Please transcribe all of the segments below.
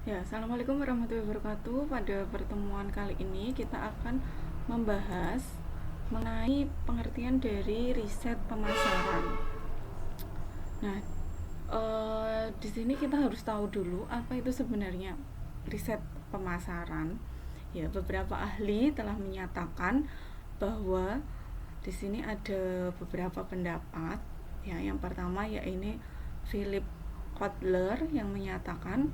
Ya, assalamualaikum warahmatullahi wabarakatuh. Pada pertemuan kali ini kita akan membahas mengenai pengertian dari riset pemasaran. Nah, di sini kita harus tahu dulu apa itu sebenarnya riset pemasaran. Ya, beberapa ahli telah menyatakan bahwa di sini ada beberapa pendapat. Ya, yang pertama yaitu Philip Kotler yang menyatakan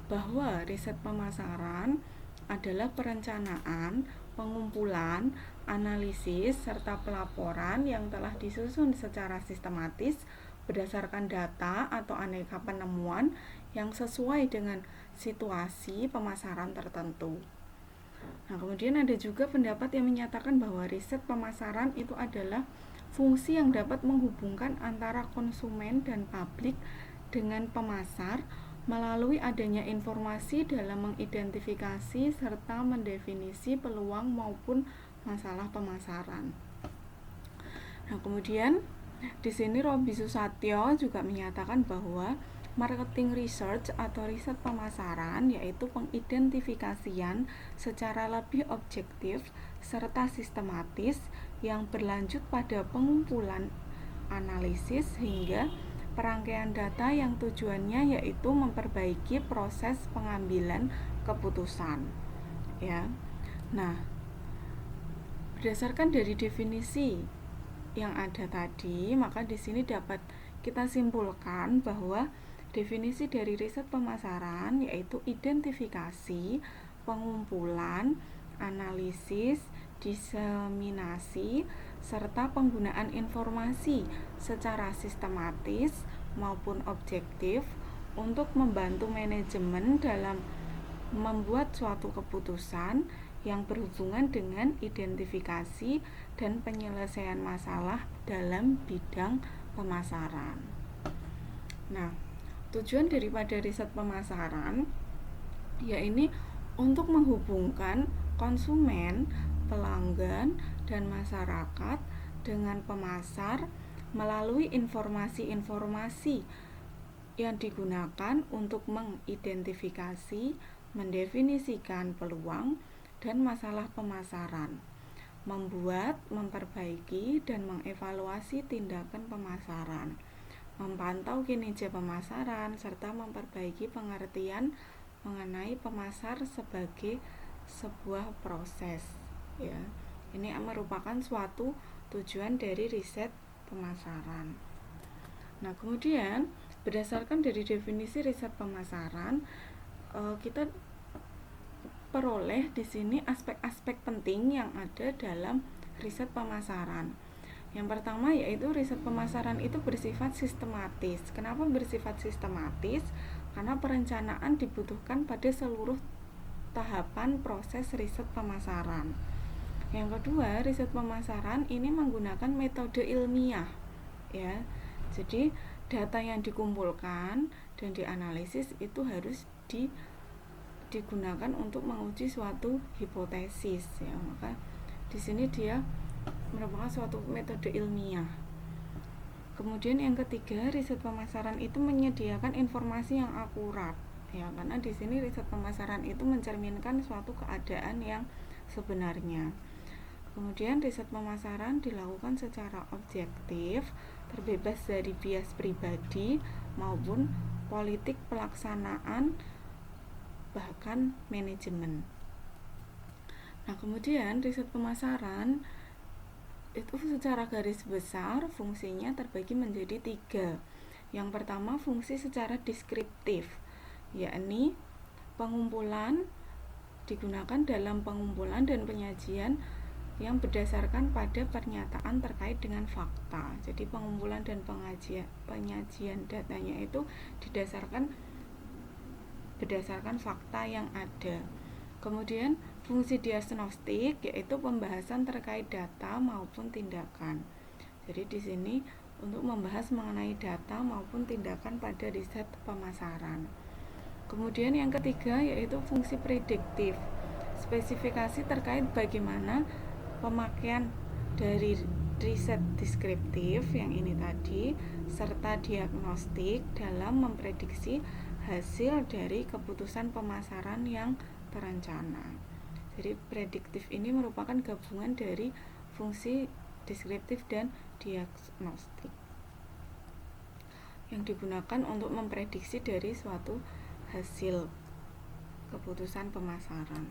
bahwa riset pemasaran adalah perencanaan, pengumpulan, analisis, serta pelaporan yang telah disusun secara sistematis berdasarkan data atau aneka penemuan yang sesuai dengan situasi pemasaran tertentu. Nah, kemudian ada juga pendapat yang menyatakan bahwa riset pemasaran itu adalah fungsi yang dapat menghubungkan antara konsumen dan publik dengan pemasar melalui adanya informasi dalam mengidentifikasi serta mendefinisi peluang maupun masalah pemasaran. Nah, kemudian di sini Robi Susatyo juga menyatakan bahwa marketing research atau riset pemasaran yaitu pengidentifikasian secara lebih objektif serta sistematis yang berlanjut pada pengumpulan analisis hingga perangkaian data yang tujuannya yaitu memperbaiki proses pengambilan keputusan. Ya. Nah, berdasarkan dari definisi yang ada tadi, maka di sini dapat kita simpulkan bahwa definisi dari riset pemasaran yaitu identifikasi, pengumpulan, analisis, diseminasi, serta penggunaan informasi secara sistematis maupun objektif untuk membantu manajemen dalam membuat suatu keputusan yang berhubungan dengan identifikasi dan penyelesaian masalah dalam bidang pemasaran. Nah, tujuan daripada riset pemasaran yaitu untuk menghubungkan konsumen, pelanggan, dan masyarakat dengan pemasar melalui informasi-informasi yang digunakan untuk mengidentifikasi, mendefinisikan peluang dan masalah pemasaran, membuat, memperbaiki, dan mengevaluasi tindakan pemasaran, memantau kinerja pemasaran, serta memperbaiki pengertian mengenai pemasar sebagai sebuah proses. Ya, ini merupakan suatu tujuan dari riset pemasaran. Nah, kemudian berdasarkan dari definisi riset pemasaran, kita peroleh di sini aspek-aspek penting yang ada dalam riset pemasaran. Yang pertama yaitu riset pemasaran itu bersifat sistematis. Kenapa bersifat sistematis? Karena perencanaan dibutuhkan pada seluruh tahapan proses riset pemasaran. Yang kedua, riset pemasaran ini menggunakan metode ilmiah, ya. Jadi data yang dikumpulkan dan dianalisis itu harus digunakan untuk menguji suatu hipotesis, ya. Maka di sini dia merupakan suatu metode ilmiah. Kemudian yang ketiga, riset pemasaran itu menyediakan informasi yang akurat, ya, karena di sini riset pemasaran itu mencerminkan suatu keadaan yang sebenarnya. Kemudian riset pemasaran dilakukan secara objektif, terbebas dari bias pribadi maupun politik pelaksanaan bahkan manajemen. Nah, kemudian riset pemasaran itu secara garis besar fungsinya terbagi menjadi 3. Yang pertama, fungsi secara deskriptif, yakni pengumpulan digunakan dalam pengumpulan dan penyajian yang berdasarkan pada pernyataan terkait dengan fakta. Jadi pengumpulan dan penyajian datanya itu berdasarkan fakta yang ada. Kemudian fungsi diagnostik yaitu pembahasan terkait data maupun tindakan. Jadi di sini untuk membahas mengenai data maupun tindakan pada riset pemasaran. Kemudian yang ketiga yaitu fungsi prediktif. Spesifikasi terkait bagaimana pemakaian dari riset deskriptif yang ini tadi serta diagnostik dalam memprediksi hasil dari keputusan pemasaran yang terencana. Jadi prediktif ini merupakan gabungan dari fungsi deskriptif dan diagnostik yang digunakan untuk memprediksi dari suatu hasil keputusan pemasaran.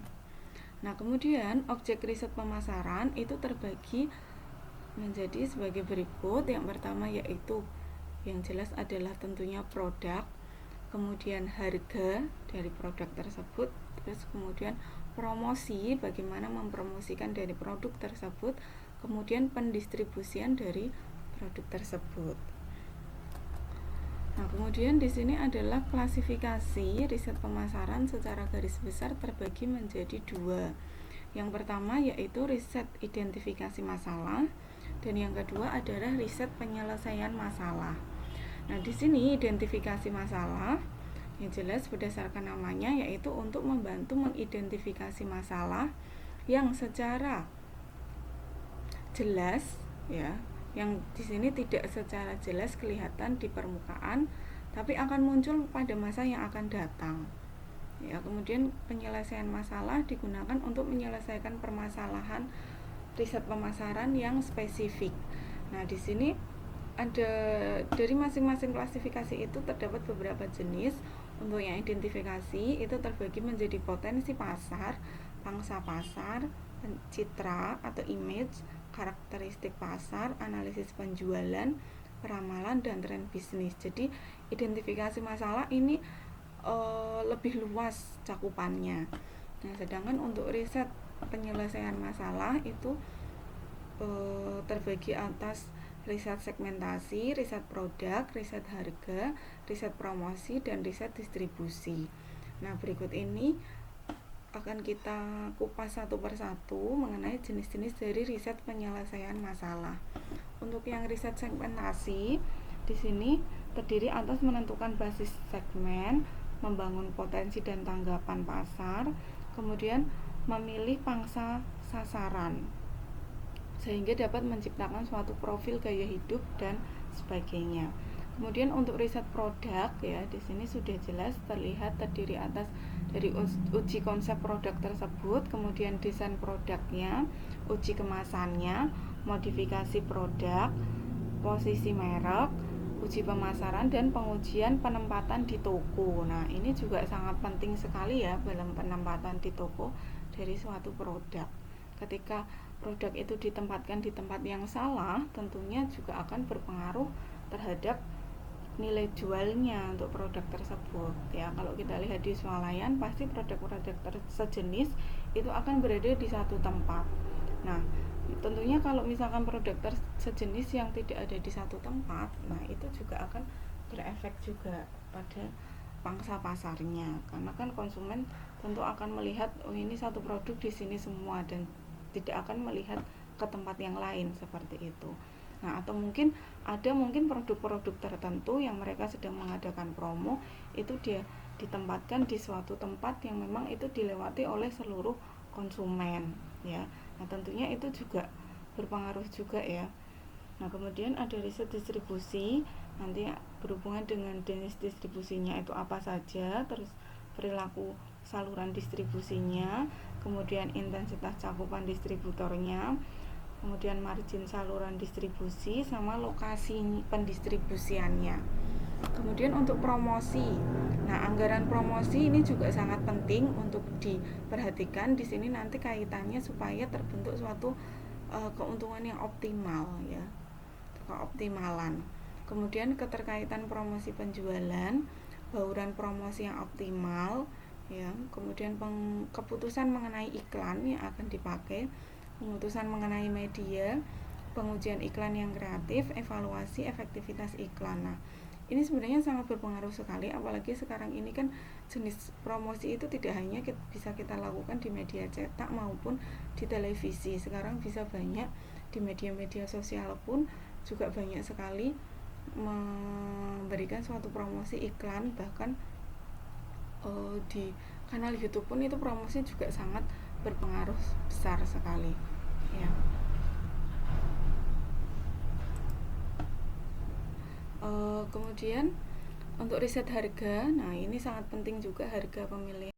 Nah, kemudian objek riset pemasaran itu terbagi menjadi sebagai berikut. Yang pertama yaitu yang jelas adalah tentunya produk, kemudian harga dari produk tersebut, terus kemudian promosi, bagaimana mempromosikan dari produk tersebut, kemudian pendistribusian dari produk tersebut. Nah, kemudian di sini adalah klasifikasi riset pemasaran secara garis besar terbagi menjadi dua. Yang pertama yaitu riset identifikasi masalah, dan yang kedua adalah riset penyelesaian masalah. Nah, di sini identifikasi masalah yang jelas berdasarkan namanya yaitu untuk membantu mengidentifikasi masalah yang secara jelas ya, yang di sini tidak secara jelas kelihatan di permukaan, tapi akan muncul pada masa yang akan datang. Ya, kemudian penyelesaian masalah digunakan untuk menyelesaikan permasalahan riset pemasaran yang spesifik. Nah, di sini ada dari masing-masing klasifikasi itu terdapat beberapa jenis. Untuk yang identifikasi itu terbagi menjadi potensi pasar, pangsa pasar, citra atau image, karakteristik pasar, analisis penjualan, peramalan, dan tren bisnis. Jadi identifikasi masalah ini lebih luas cakupannya. Nah, sedangkan untuk riset penyelesaian masalah itu terbagi atas riset segmentasi, riset produk, riset harga, riset promosi, dan riset distribusi. Nah, berikut ini akan kita kupas satu persatu mengenai jenis-jenis dari riset penyelesaian masalah. Untuk yang riset segmentasi, di sini terdiri atas menentukan basis segmen, membangun potensi dan tanggapan pasar, kemudian memilih pangsa sasaran, sehingga dapat menciptakan suatu profil gaya hidup dan sebagainya. Kemudian untuk riset produk ya, di sini sudah jelas terlihat terdiri atas dari uji konsep produk tersebut, kemudian desain produknya, uji kemasannya, modifikasi produk, posisi merek, uji pemasaran, dan pengujian penempatan di toko. Nah, ini juga sangat penting sekali ya dalam penempatan di toko dari suatu produk. Ketika produk itu ditempatkan di tempat yang salah, tentunya juga akan berpengaruh terhadap nilai jualnya untuk produk tersebut ya. Kalau kita lihat di swalayan, pasti produk-produk sejenis itu akan berada di satu tempat. Nah, tentunya kalau misalkan produk sejenis yang tidak ada di satu tempat, nah itu juga akan berefek juga pada pangsa pasarnya, karena kan konsumen tentu akan melihat oh ini satu produk di sini semua, dan tidak akan melihat ke tempat yang lain seperti itu. Nah, atau mungkin ada produk-produk tertentu yang mereka sedang mengadakan promo, itu dia ditempatkan di suatu tempat yang memang itu dilewati oleh seluruh konsumen ya. Nah, tentunya itu juga berpengaruh juga ya. Nah, kemudian ada riset distribusi, nanti berhubungan dengan jenis distribusinya itu apa saja, terus perilaku saluran distribusinya, kemudian intensitas cakupan distributornya, kemudian margin saluran distribusi, sama lokasi pendistribusiannya. Kemudian untuk promosi, nah anggaran promosi ini juga sangat penting untuk diperhatikan. Di sini nanti kaitannya supaya terbentuk suatu keuntungan yang optimal ya, keoptimalan. Kemudian keterkaitan promosi penjualan, bauran promosi yang optimal ya, kemudian keputusan mengenai iklan yang akan dipakai, pemutusan mengenai media, pengujian iklan yang kreatif, evaluasi efektivitas iklan. Nah, ini sebenarnya sangat berpengaruh sekali, apalagi sekarang ini kan jenis promosi itu tidak hanya bisa kita lakukan di media cetak maupun di televisi. Sekarang bisa banyak di media-media sosial pun juga banyak sekali memberikan suatu promosi iklan, bahkan di kanal YouTube pun itu promosi juga sangat berpengaruh besar sekali ya. Kemudian Untuk riset harga, nah ini sangat penting juga harga pemilihan